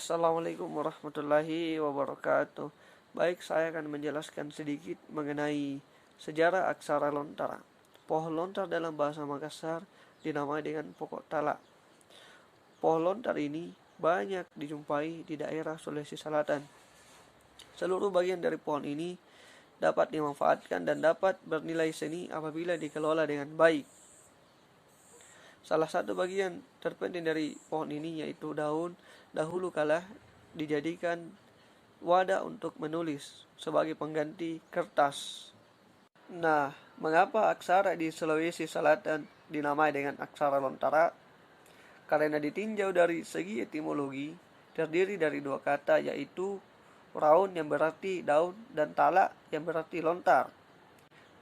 Assalamualaikum warahmatullahi wabarakatuh. Baik, saya akan menjelaskan sedikit mengenai sejarah aksara lontara. Pohon lontar dalam bahasa Makassar dinamai dengan pokok talak. Pohon lontar ini banyak dijumpai di daerah Sulawesi Selatan. Seluruh bagian dari pohon ini dapat dimanfaatkan dan dapat bernilai seni apabila dikelola dengan baik. Salah satu bagian terpenting dari pohon ini yaitu daun. Dahulu kala dijadikan wadah untuk menulis sebagai pengganti kertas. Nah, mengapa aksara di Sulawesi Selatan dinamai dengan aksara lontara? Karena ditinjau dari segi etimologi, terdiri dari dua kata yaitu raun yang berarti daun dan talak yang berarti lontar.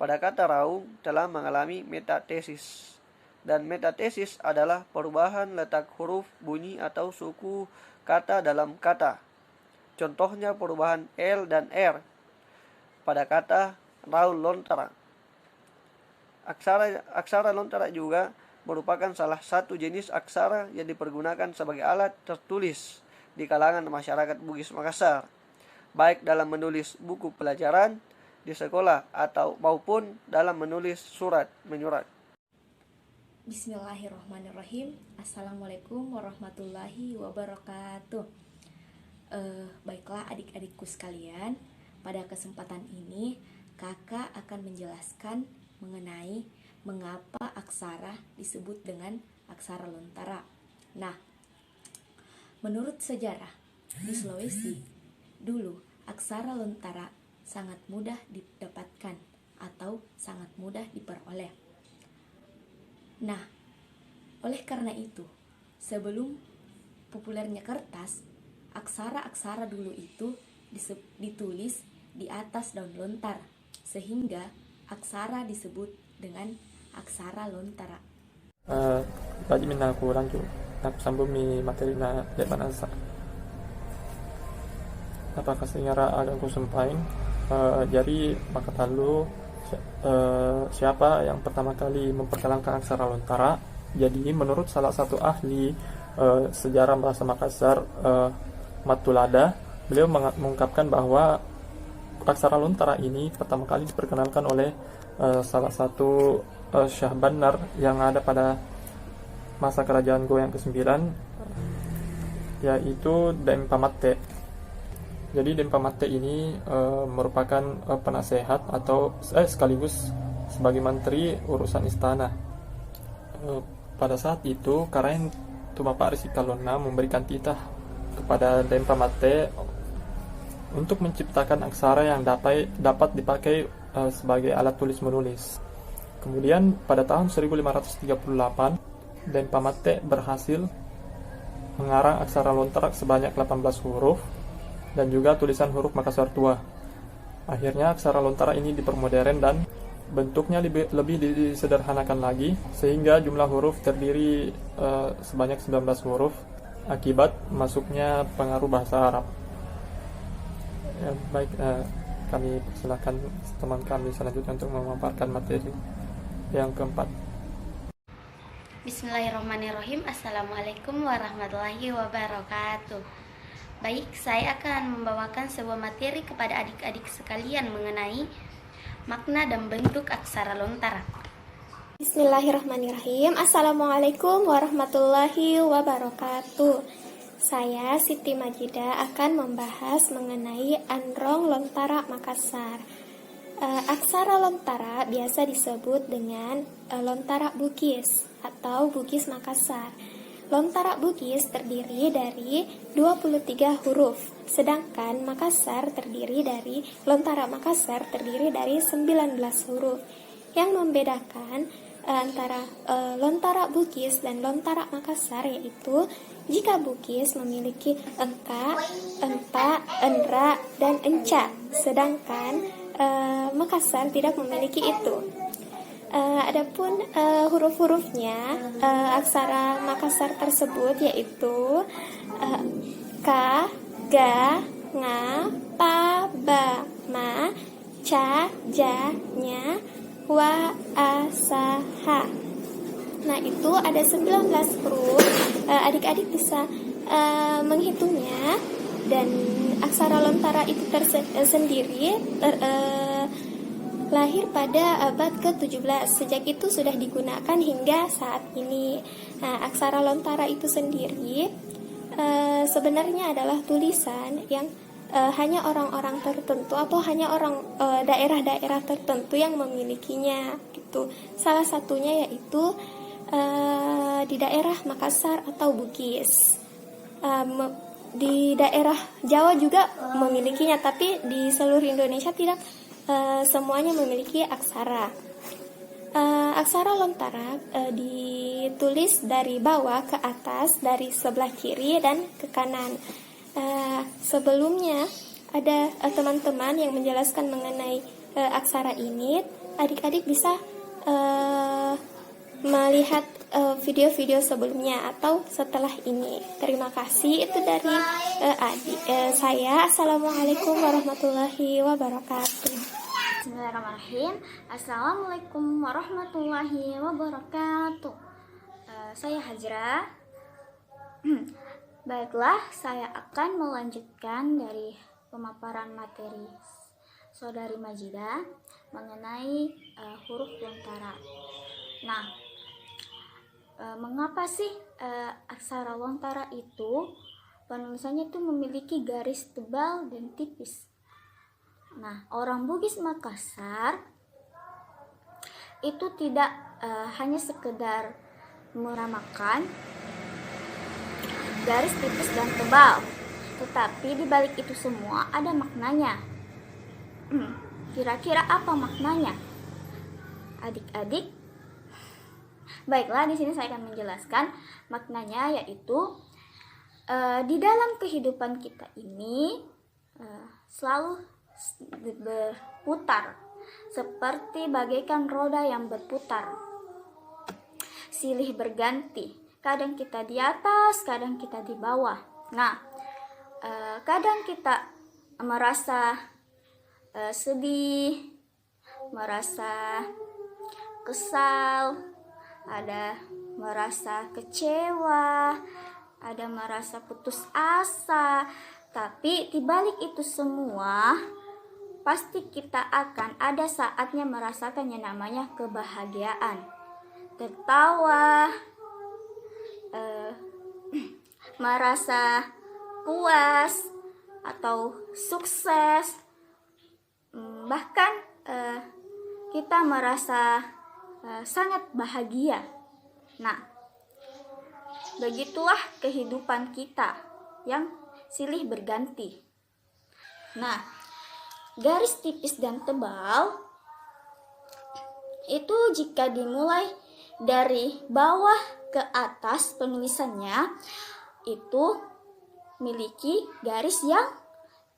Pada kata raung telah mengalami metatesis. Dan metatesis adalah perubahan letak huruf, bunyi, atau suku kata dalam kata. Contohnya perubahan L dan R pada kata raun lontara. Aksara lontara juga merupakan salah satu jenis aksara yang dipergunakan sebagai alat tertulis di kalangan masyarakat Bugis Makassar, baik dalam menulis buku pelajaran di sekolah atau maupun dalam menulis surat menyurat. Bismillahirrahmanirrahim. Assalamualaikum warahmatullahi wabarakatuh. Baiklah adik-adikku sekalian, pada kesempatan ini kakak akan menjelaskan mengenai mengapa aksara disebut dengan aksara lontara. Nah, menurut sejarah di Sulawesi, dulu aksara lontara sangat mudah didapatkan atau sangat mudah diperoleh. Nah, oleh karena itu, sebelum populernya kertas, aksara-aksara dulu itu ditulis di atas daun lontar, sehingga aksara disebut dengan aksara lontara. Bagi minna aku lanjut, aku sambung mi materi na lepan asa. Apakah senyara ada aku sampaikan? Jadi maka lalu siapa yang pertama kali memperkenalkan aksara lontara? Jadi menurut salah satu ahli sejarah bahasa Makassar, Matulada, beliau mengungkapkan bahwa aksara lontara ini pertama kali diperkenalkan oleh salah satu Syah Bandar yang ada pada masa kerajaan Goa yang ke-9, yaitu Daeng Pamatte. Jadi Daeng Pamatte ini merupakan penasehat atau sekaligus sebagai menteri urusan istana. Pada saat itu Karaeng Tumapak Risi Kalona memberikan titah kepada Daeng Pamatte untuk menciptakan aksara yang dapat dipakai sebagai alat tulis menulis. Kemudian pada tahun 1538 Daeng Pamatte berhasil mengarang aksara lontara sebanyak 18 huruf dan juga tulisan huruf Makassar tua. Akhirnya aksara lontara ini dipermodern dan bentuknya lebih disederhanakan lagi, sehingga jumlah huruf terdiri sebanyak 19 huruf akibat masuknya pengaruh bahasa Arab. Ya, baik, kami persilakan teman kami selanjutnya untuk memaparkan materi yang keempat. Bismillahirrahmanirrahim. Assalamualaikum warahmatullahi wabarakatuh. Baik, saya akan membawakan sebuah materi kepada adik-adik sekalian mengenai makna dan bentuk aksara lontara. Bismillahirrahmanirrahim. Assalamualaikum warahmatullahi wabarakatuh. Saya Siti Majida akan membahas mengenai Androng Lontara Makassar. Aksara lontara biasa disebut dengan lontara Bugis atau Bugis Makassar. Lontara Bugis terdiri dari 23 huruf, sedangkan Lontara Makassar terdiri dari 19 huruf. Yang membedakan antara Lontara Bugis dan Lontara Makassar yaitu jika Bugis memiliki engka, empa, endra, dan enca, sedangkan Makassar tidak memiliki itu. Adapun huruf-hurufnya aksara Makassar tersebut yaitu ka, ga, nga, pa, ba, ma, ca, ja, nya, wa, a, sa, ha. Nah, itu ada 19 huruf. Adik-adik bisa menghitungnya, dan aksara lontara itu sendiri lahir pada abad ke-17. Sejak itu sudah digunakan hingga saat ini. Nah, aksara lontara itu sendiri sebenarnya adalah tulisan yang hanya orang-orang tertentu atau hanya orang daerah-daerah tertentu yang memilikinya gitu. Salah satunya yaitu di daerah Makassar atau Bugis. Di daerah Jawa juga memilikinya, tapi di seluruh Indonesia tidak semuanya memiliki aksara. Aksara lontara ditulis dari bawah ke atas, dari sebelah kiri dan ke kanan. Sebelumnya ada teman-teman yang menjelaskan mengenai aksara ini. Adik-adik bisa melihat video-video sebelumnya atau setelah ini. Terima kasih, itu dari saya. Assalamualaikum warahmatullahi wabarakatuh. Bismillahirrahmanirrahim. Assalamualaikum warahmatullahi wabarakatuh. Saya Hajra. Baiklah, saya akan melanjutkan dari pemaparan materi Saudari Majidah mengenai huruf lontara. Nah, mengapa sih aksara lontara itu penulisannya itu memiliki garis tebal dan tipis? Nah, orang Bugis Makassar itu tidak hanya sekedar menamakan garis tipis dan tebal, tetapi di balik itu semua ada maknanya. Kira-kira apa maknanya, adik-adik? Baiklah, di sini saya akan menjelaskan maknanya, yaitu di dalam kehidupan kita ini selalu berputar, seperti bagaikan roda yang berputar, silih berganti. Kadang kita di atas, kadang kita di bawah. Nah, kadang kita merasa sedih, merasa kesal, ada merasa kecewa, ada merasa putus asa. Tapi di balik itu semua, pasti kita akan ada saatnya merasakan yang namanya kebahagiaan, tertawa, merasa puas atau sukses, bahkan kita merasa sangat bahagia. Nah, begitulah kehidupan kita yang silih berganti. Nah, garis tipis dan tebal itu jika dimulai dari bawah ke atas penulisannya itu memiliki garis yang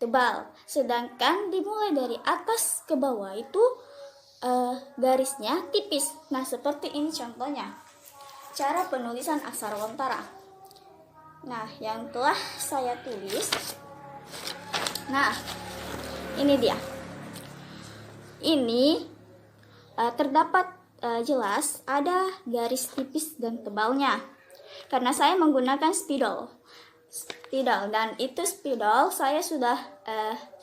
tebal, sedangkan dimulai dari atas ke bawah itu garisnya tipis. Nah, seperti ini contohnya cara penulisan aksara lontara. Nah, yang telah saya tulis, nah ini dia. Ini terdapat jelas ada garis tipis dan tebalnya, karena saya menggunakan spidol, dan itu spidol saya sudah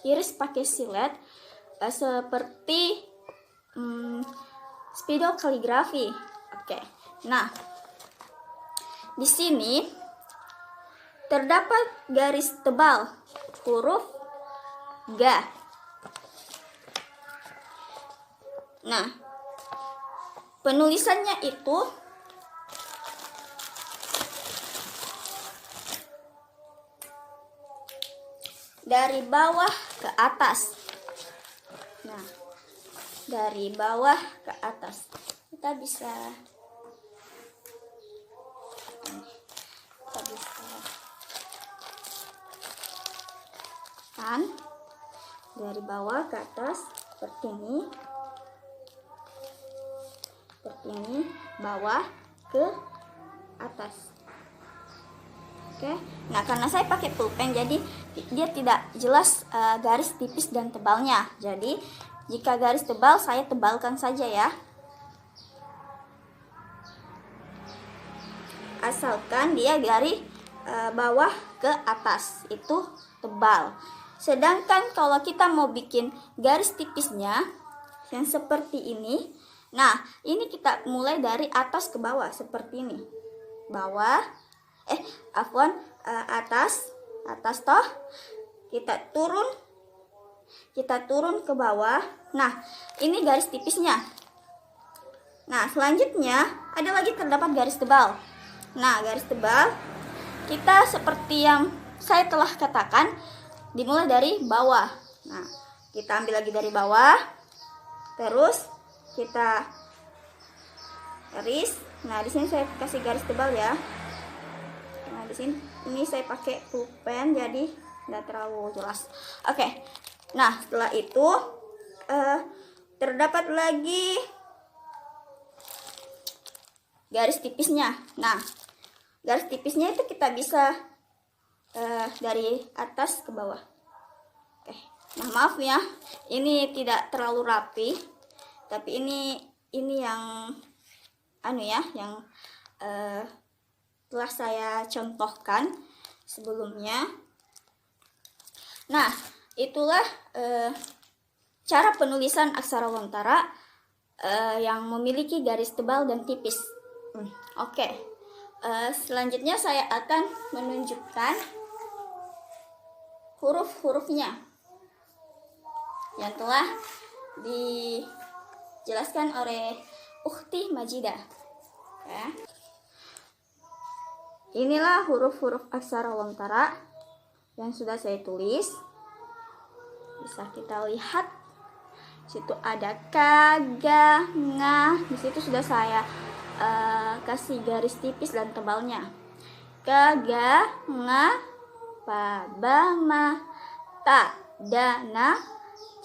iris pakai silet seperti spidol kaligrafi. Oke. Nah, di sini terdapat garis tebal huruf G. Nah, penulisannya itu dari bawah ke atas. Nah, dari bawah ke atas. Kita bisa kan dari bawah ke atas seperti ini. Seperti ini, bawah ke atas. Oke. Nah, karena saya pakai pulpen, jadi dia tidak jelas garis tipis dan tebalnya. Jadi, jika garis tebal, saya tebalkan saja ya. Asalkan dia bawah ke atas itu tebal. Sedangkan kalau kita mau bikin garis tipisnya yang seperti ini, nah ini kita mulai dari atas ke bawah seperti ini. Atas toh, kita turun ke bawah. Nah, ini garis tipisnya. Nah, selanjutnya ada lagi terdapat garis tebal. Nah, garis tebal kita seperti yang saya telah katakan, dimulai dari bawah. Nah, kita ambil lagi dari bawah, terus kita garis. Nah, di sini saya kasih garis tebal ya. Nah, di sini ini saya pakai pulpen jadi tidak terlalu jelas. Oke. Nah, setelah itu terdapat lagi garis tipisnya. Nah, garis tipisnya itu kita bisa dari atas ke bawah. Oke. Nah, maaf ya, ini tidak terlalu rapi, tapi ini yang yang telah saya contohkan sebelumnya. Nah, itulah cara penulisan aksara lontara yang memiliki garis tebal dan tipis. Oke. Selanjutnya saya akan menunjukkan huruf-hurufnya yang telah dijelaskan oleh Ukhti Majidah. Ya. Inilah huruf-huruf aksara lontara yang sudah saya tulis. Bisa kita lihat. Situ ada ka, ga, nga. Di situ sudah saya kasih garis tipis dan tebalnya. Ka, ga, nga, pa, ba, ma, ta, da, na,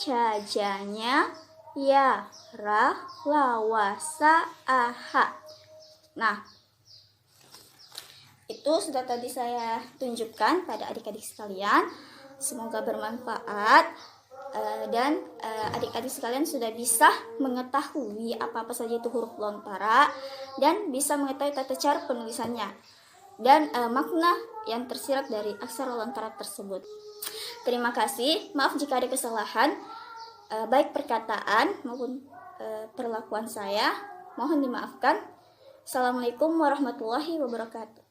ca, ja, nya, ya, ra, la, wa, sa, a, ha. Nah, itu sudah tadi saya tunjukkan pada adik-adik sekalian. Semoga bermanfaat dan adik-adik sekalian sudah bisa mengetahui apa-apa saja itu huruf lontara dan bisa mengetahui tata cara penulisannya dan makna yang tersirat dari aksara lontara tersebut. Terima kasih. Maaf jika ada kesalahan baik perkataan maupun perlakuan saya. Mohon dimaafkan. Assalamualaikum warahmatullahi wabarakatuh.